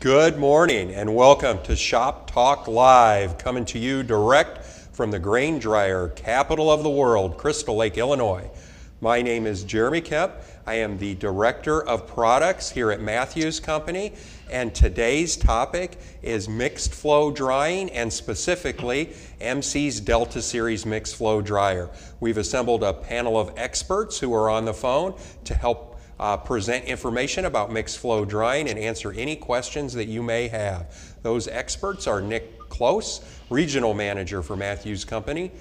Good morning and welcome to Shop Talk Live, coming to you direct from the grain dryer capital of the world, Crystal Lake, Illinois. My name is Jeremy Kemp. I am the Director of Products here at Mathews Company, and today's topic is mixed flow drying, and specifically MC's Delta Series mixed flow dryer. We've assembled a panel of experts who are on the phone to help present information about mixed flow drying and answer any questions that you may have. Those experts are Nick Close, Regional Manager for Mathews Company,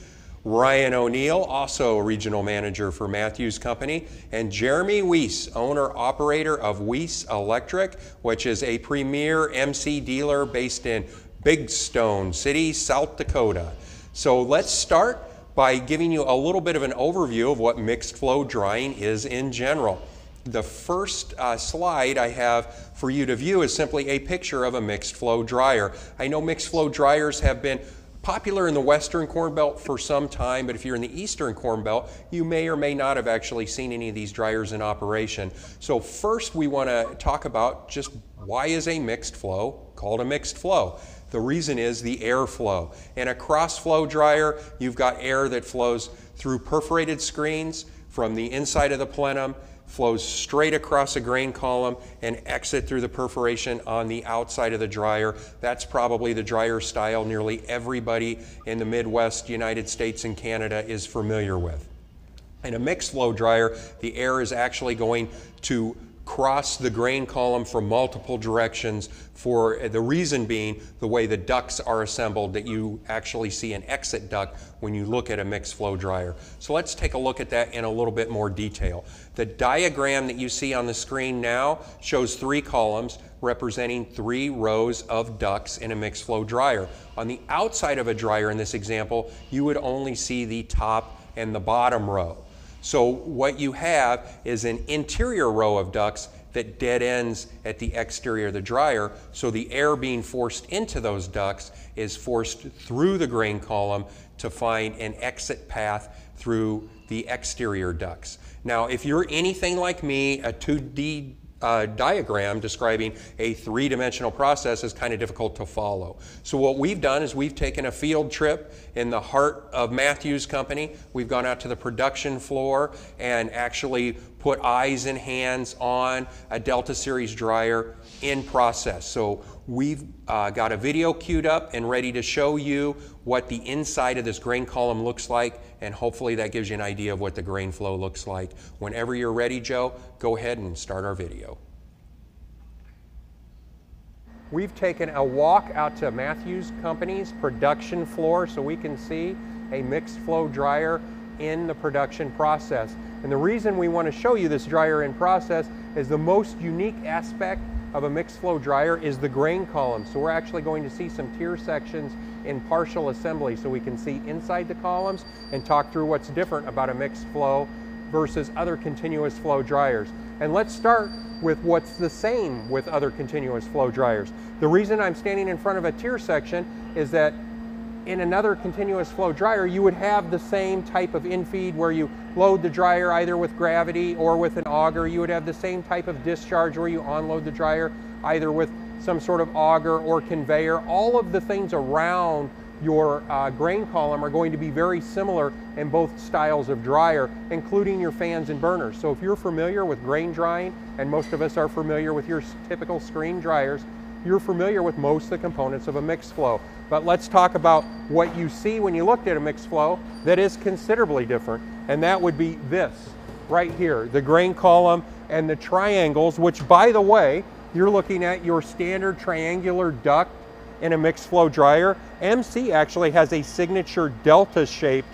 Ryan O'Neill, also Regional Manager for Mathews Company, and Jeremy Weiss, Owner-Operator of Weiss Electric, which is a premier MC dealer based in Big Stone City, South Dakota. So let's start by giving you a little bit of an overview of what mixed flow drying is in general. The first slide I have for you to view is simply a picture of a mixed flow dryer. I know mixed flow dryers have been popular in the Western Corn Belt for some time, but if you're in the Eastern Corn Belt, you may or may not have actually seen any of these dryers in operation. So first we want to talk about just why is a mixed flow called a mixed flow? The reason is the airflow. In a cross flow dryer, you've got air that flows through perforated screens from the inside of the plenum, flows straight across a grain column and exit through the perforation on the outside of the dryer. That's probably the dryer style nearly everybody in the Midwest, United States and Canada is familiar with. In a mixed flow dryer, the air is actually going to cross the grain column from multiple directions, for the reason being the way the ducts are assembled, that you actually see an exit duct when you look at a mixed flow dryer. So let's take a look at that in a little bit more detail. The diagram that you see on the screen now shows three columns representing three rows of ducts in a mixed flow dryer. On the outside of a dryer in this example, you would only see the top and the bottom row. So what you have is an interior row of ducts that dead ends at the exterior of the dryer, so the air being forced into those ducts is forced through the grain column to find an exit path through the exterior ducts. Now, if you're anything like me, a 2D diagram describing a three-dimensional process is kind of difficult to follow. So what we've done is we've taken a field trip in the heart of Mathews Company. We've gone out to the production floor and actually put eyes and hands on a Delta Series dryer in process. So we've got a video queued up and ready to show you what the inside of this grain column looks like, and hopefully that gives you an idea of what the grain flow looks like. Whenever you're ready, Joe, go ahead and start our video. We've taken a walk out to Mathews Company's production floor so we can see a mixed flow dryer in the production process. And the reason we want to show you this dryer in process is the most unique aspect of a mixed flow dryer is the grain column. So we're actually going to see some tier sections in partial assembly so we can see inside the columns and talk through what's different about a mixed flow versus other continuous flow dryers. And let's start with what's the same with other continuous flow dryers. The reason I'm standing in front of a tier section is that in another continuous flow dryer, you would have the same type of infeed where you load the dryer either with gravity or with an auger. You would have the same type of discharge where you unload the dryer either with some sort of auger or conveyor. All of the things around your grain column are going to be very similar in both styles of dryer, including your fans and burners. So if you're familiar with grain drying, and most of us are familiar with your typical screen dryers, you're familiar with most of the components of a mixed flow. But let's talk about what you see when you looked at a mixed flow that is considerably different, and that would be this right here, the grain column and the triangles, which, by the way, you're looking at your standard triangular duct in a mixed flow dryer. MC actually has a signature delta-shaped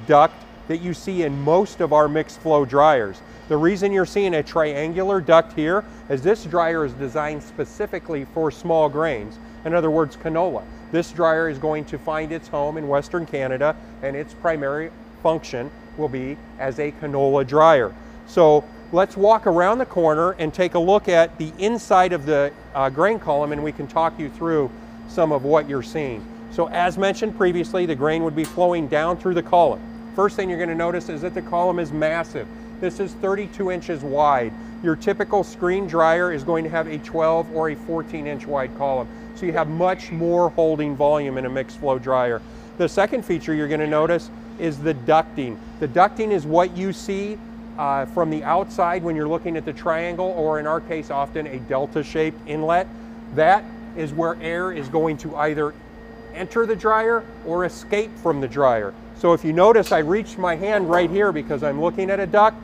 duct that you see in most of our mixed flow dryers. The reason you're seeing a triangular duct here is this dryer is designed specifically for small grains. In other words, canola. This dryer is going to find its home in Western Canada, and its primary function will be as a canola dryer. So let's walk around the corner and take a look at the inside of the grain column, and we can talk you through some of what you're seeing. So as mentioned previously, the grain would be flowing down through the column. First thing you're going to notice is that the column is massive. This is 32 inches wide. Your typical screen dryer is going to have a 12 or a 14-inch wide column. So you have much more holding volume in a mixed flow dryer. The second feature you're going to notice is the ducting. The ducting is what you see from the outside when you're looking at the triangle, or in our case often a delta-shaped inlet. That is where air is going to either enter the dryer or escape from the dryer. So if you notice, I reached my hand right here because I'm looking at a duct,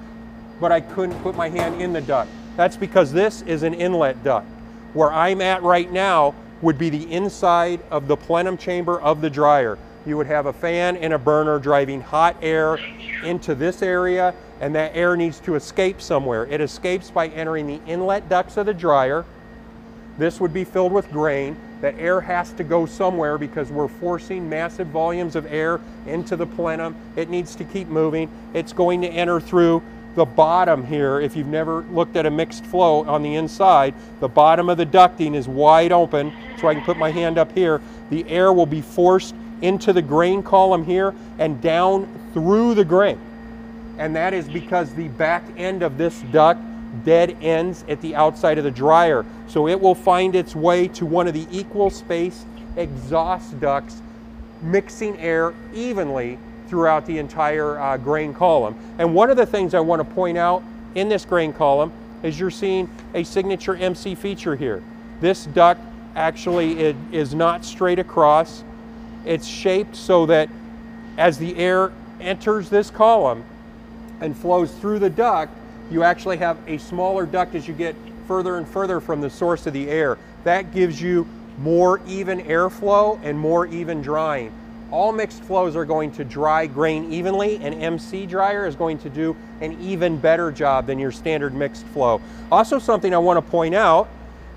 but I couldn't put my hand in the duct. That's because this is an inlet duct. Where I'm at right now would be the inside of the plenum chamber of the dryer. You would have a fan and a burner driving hot air into this area, and that air needs to escape somewhere. It escapes by entering the inlet ducts of the dryer. This would be filled with grain. That air has to go somewhere because we're forcing massive volumes of air into the plenum. It needs to keep moving. It's going to enter through the bottom here. If you've never looked at a mixed flow on the inside, the bottom of the ducting is wide open, so I can put my hand up here. The air will be forced into the grain column here and down through the grain. And that is because the back end of this duct dead ends at the outside of the dryer. So it will find its way to one of the equal space exhaust ducts, mixing air evenly throughout the entire grain column. And one of the things I want to point out in this grain column is you're seeing a signature MC feature here. This duct actually is not straight across. It's shaped so that as the air enters this column and flows through the duct, you actually have a smaller duct as you get further and further from the source of the air. That gives you more even airflow and more even drying. All mixed flows are going to dry grain evenly, and MC dryer is going to do an even better job than your standard mixed flow. Also, something I want to point out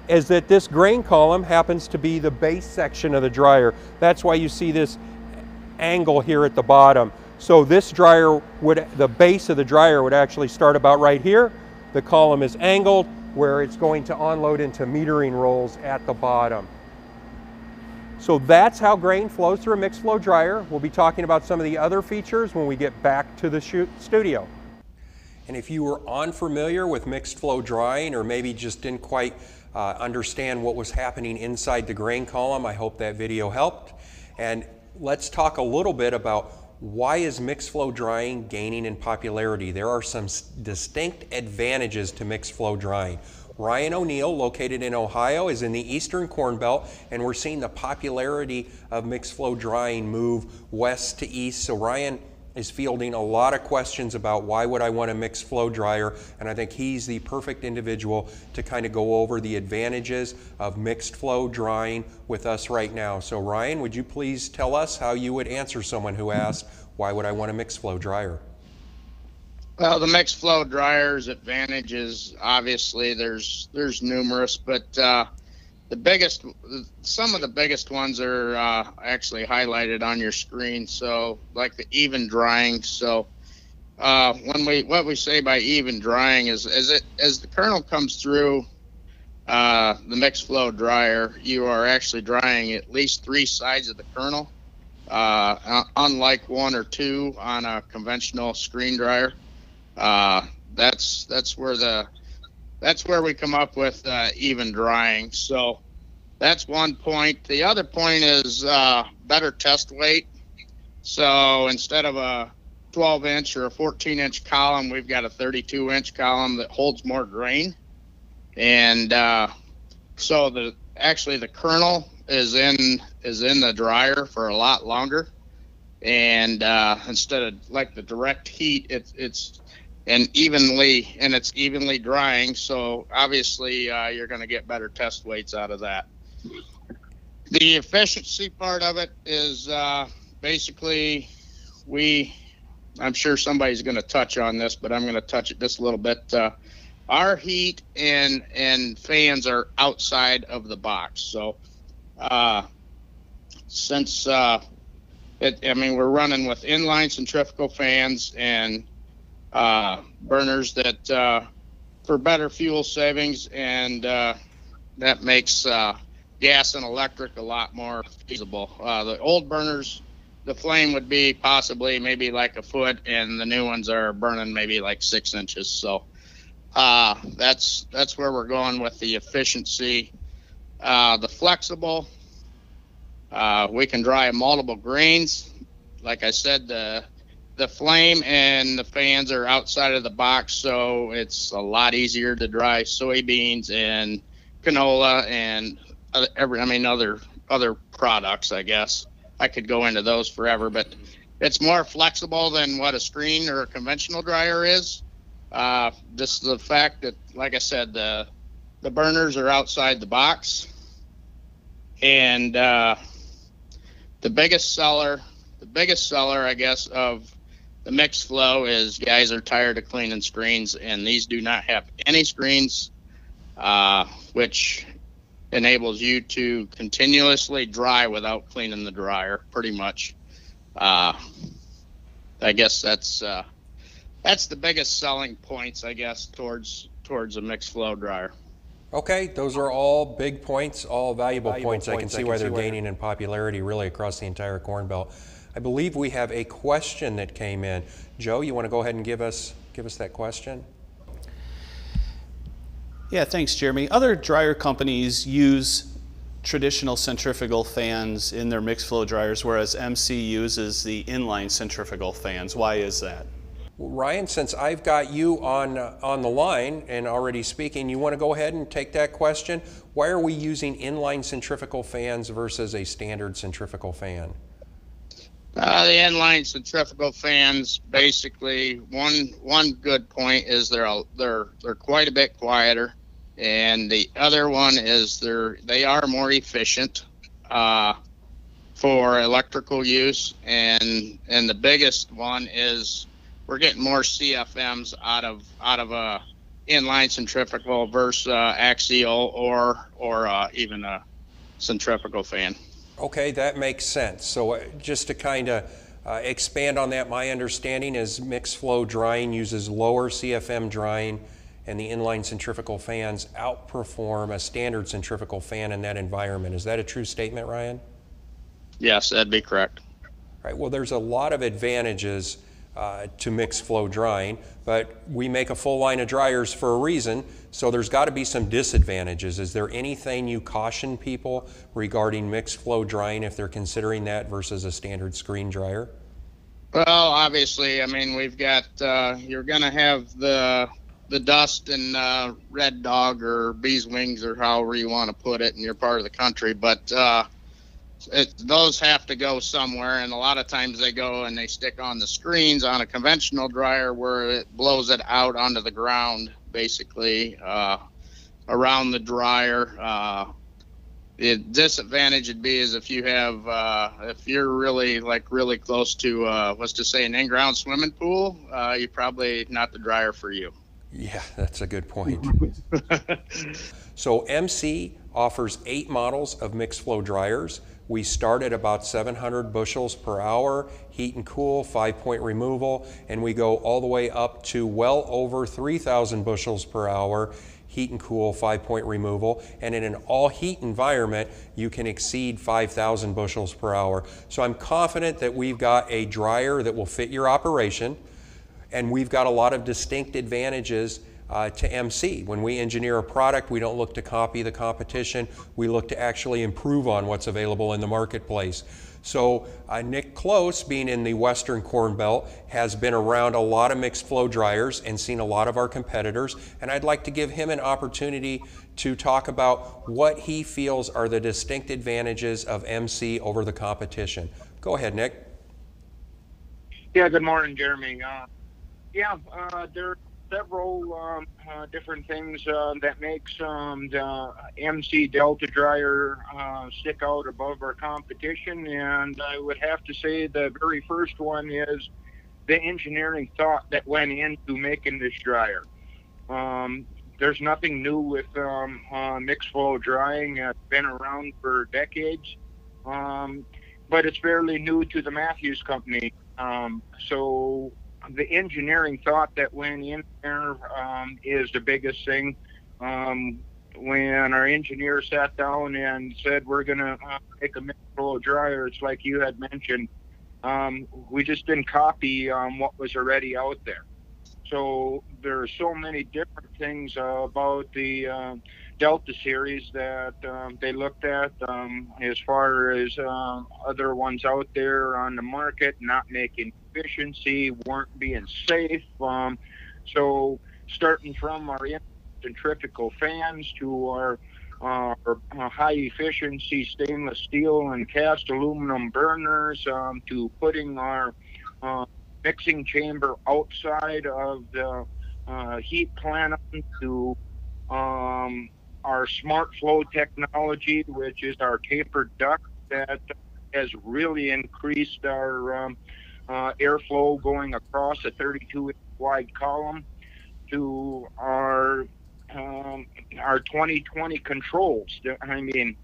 is that this grain column happens to be the base section of the dryer. That's why you see this angle here at the bottom. So this dryer the base of the dryer would actually start about right here. The column is angled where it's going to unload into metering rolls at the bottom. So that's how grain flows through a mixed flow dryer. We'll be talking about some of the other features when we get back to the studio. And if you were unfamiliar with mixed flow drying, or maybe just didn't quite understand what was happening inside the grain column, I hope that video helped. And let's talk a little bit about why is mixed flow drying gaining in popularity. There are some distinct advantages to mixed flow drying. Ryan O'Neill, located in Ohio, is in the Eastern Corn Belt, and we're seeing the popularity of mixed flow drying move west to east. So Ryan is fielding a lot of questions about why would I want a mixed flow dryer, and I think he's the perfect individual to kind of go over the advantages of mixed flow drying with us right now. So Ryan, would you please tell us how you would answer someone who asked, why would I want a mixed flow dryer? Well, the mixed flow dryer's advantages, obviously there's numerous, but some of the biggest ones are actually highlighted on your screen. So like the even drying. So what we say by even drying is as the kernel comes through the mixed flow dryer, you are actually drying at least 3 sides of the kernel, unlike 1 or 2 on a conventional screen dryer. That's where we come up with even drying. So that's one point. The other point is better test weight. So instead of a 12-inch or a 14-inch column, we've got a 32-inch column that holds more grain. And so the kernel is in the dryer for a lot longer. And instead of like the direct heat, it's evenly drying, so obviously you're going to get better test weights out of that. The efficiency part of it is basically I'm sure somebody's going to touch on this, but I'm going to touch it just a little bit. Our heat and fans are outside of the box, so since we're running with inline centrifugal fans and burners that for better fuel savings, and that makes gas and electric a lot more feasible. The old burners the flame would be possibly maybe like a foot, and the new ones are burning maybe like 6 inches. So that's where we're going with the efficiency. The flexible, we can dry multiple grains. Like I said, the flame and the fans are outside of the box, so it's a lot easier to dry soybeans and canola and other products, I guess. I could go into those forever, but it's more flexible than what a screen or a conventional dryer is. Just the fact that, like I said, the burners are outside the box. And the biggest seller, I guess, of the mixed flow is guys are tired of cleaning screens, and these do not have any screens, which enables you to continuously dry without cleaning the dryer, pretty much. I guess that's the biggest selling points, I guess, towards a mixed flow dryer. Okay, those are all big points, all valuable points. I can see why they're gaining in popularity really across the entire Corn Belt. I believe we have a question that came in. Joe, you want to go ahead and give us that question? Yeah, thanks, Jeremy. Other dryer companies use traditional centrifugal fans in their mixed flow dryers, whereas MC uses the inline centrifugal fans. Why is that? Well, Ryan, since I've got you on the line and already speaking, you want to go ahead and take that question? Why are we using inline centrifugal fans versus a standard centrifugal fan? The inline centrifugal fans, basically, one good point is they're quite a bit quieter, and the other one is they are more efficient for electrical use, and the biggest one is we're getting more CFMs out of a inline centrifugal versus axial or even a centrifugal fan. Okay, that makes sense. So just to kind of expand on that, my understanding is mixed flow drying uses lower CFM drying, and the inline centrifugal fans outperform a standard centrifugal fan in that environment. Is that a true statement, Ryan? Yes, that'd be correct. All right, well, there's a lot of advantages to mixed flow drying, but we make a full line of dryers for a reason, so there's got to be some disadvantages. Is there anything you caution people regarding mixed flow drying if they're considering that versus a standard screen dryer? Well, obviously, I mean, we've got you're going to have the dust and red dog or bee's wings or however you want to put it in your part of the country, but those have to go somewhere, and a lot of times they go and they stick on the screens on a conventional dryer where it blows it out onto the ground, basically around the dryer. The disadvantage would be is if you have if you're really close to let's just say an in-ground swimming pool, you're probably not the dryer for you. Yeah, that's a good point. So MC offers 8 models of mixed flow dryers. We start at about 700 bushels per hour, heat and cool, 5-point removal, and we go all the way up to well over 3,000 bushels per hour, heat and cool, 5-point removal, and in an all heat environment, you can exceed 5,000 bushels per hour. So I'm confident that we've got a dryer that will fit your operation, and we've got a lot of distinct advantages to MC. When we engineer a product, we don't look to copy the competition, we look to actually improve on what's available in the marketplace. So Nick Close, being in the Western Corn Belt, has been around a lot of mixed flow dryers and seen a lot of our competitors, and I'd like to give him an opportunity to talk about what he feels are the distinct advantages of MC over the competition. Go ahead, Nick. Yeah, good morning, Jeremy. There are several different things that makes the MC Delta dryer stick out above our competition, and I would have to say the very first one is the engineering thought that went into making this dryer. There's nothing new with mixed flow drying. It's been around for decades, but it's fairly new to the Mathews Company. So the engineering thought that went in there is the biggest thing. When our engineer sat down and said we're going to make a mixed flow dryer, it's like you had mentioned, We just didn't copy what was already out there. So there are so many different things about the Delta series that they looked at as far as other ones out there on the market, not making efficiency, weren't being safe. So starting from our centrifugal fans to our high efficiency stainless steel and cast aluminum burners, to putting our mixing chamber outside of the heat plenum, to our smart flow technology, which is our tapered duct that has really increased our airflow going across a 32-inch wide column, to our 2020 controls. I mean,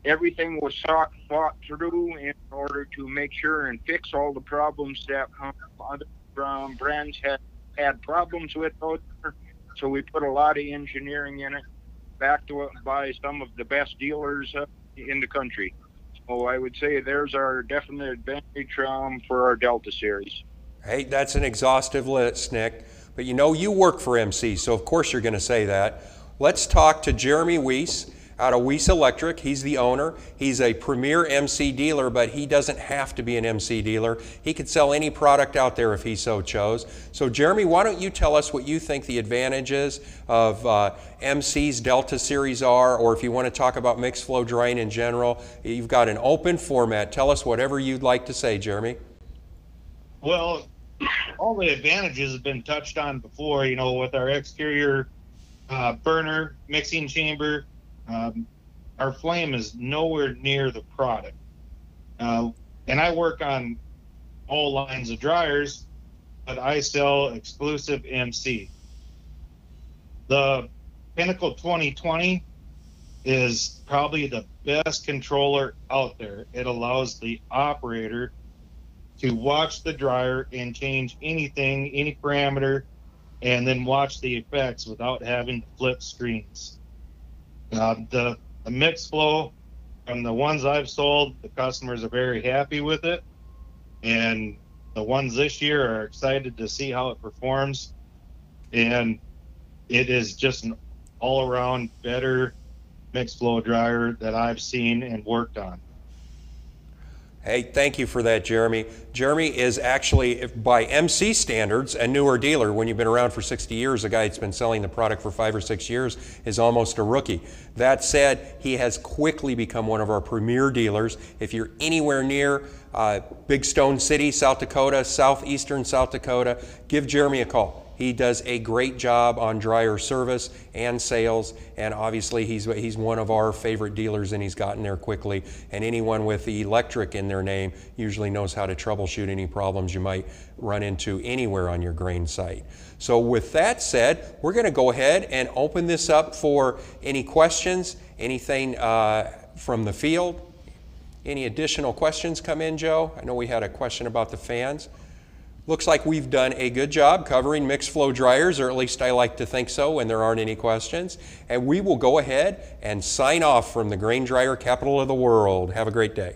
everything was thought through in order to make sure and fix all the problems that other brands had problems with out there. So we put a lot of engineering in it, backed by some of the best dealers in the country. So I would say there's our definite advantage for our Delta series. Hey, that's an exhaustive list, Nick. But you know, you work for MC, so of course you're going to say that. Let's talk to Jeremy Weiss out of Weiss Electric. He's the owner. He's a premier MC dealer, but he doesn't have to be an MC dealer. He could sell any product out there if he so chose. So Jeremy, why don't you tell us what you think the advantages of MC's Delta series are, or if you want to talk about mixed flow drying in general. You've got an open format. Tell us whatever you'd like to say, Jeremy. Well, all the advantages have been touched on before, you know, with our exterior burner, mixing chamber. Our flame is nowhere near the product. And I work on all lines of dryers, but I sell exclusive MC. The Pinnacle 2020 is probably the best controller out there. It allows the operator to watch the dryer and change anything, any parameter, and then watch the effects without having to flip screens. The mixed flow, from the ones I've sold, the customers are very happy with it, and the ones this year are excited to see how it performs, and it is just an all-around better mixed flow dryer that I've seen and worked on. Hey, thank you for that, Jeremy. Jeremy is actually, by MC standards, a newer dealer. When you've been around for 60 years, a guy that's been selling the product for 5 or 6 years is almost a rookie. That said, he has quickly become one of our premier dealers. If you're anywhere near Big Stone City, South Dakota, southeastern South Dakota, give Jeremy a call. He does a great job on dryer service and sales, and obviously he's one of our favorite dealers, and he's gotten there quickly. And anyone with electric in their name usually knows how to troubleshoot any problems you might run into anywhere on your grain site. So with that said, we're going to go ahead and open this up for any questions, anything from the field. Any additional questions come in, Joe? I know we had a question about the fans. Looks like we've done a good job covering mixed flow dryers, or at least I like to think so when there aren't any questions. And we will go ahead and sign off from the grain dryer capital of the world. Have a great day.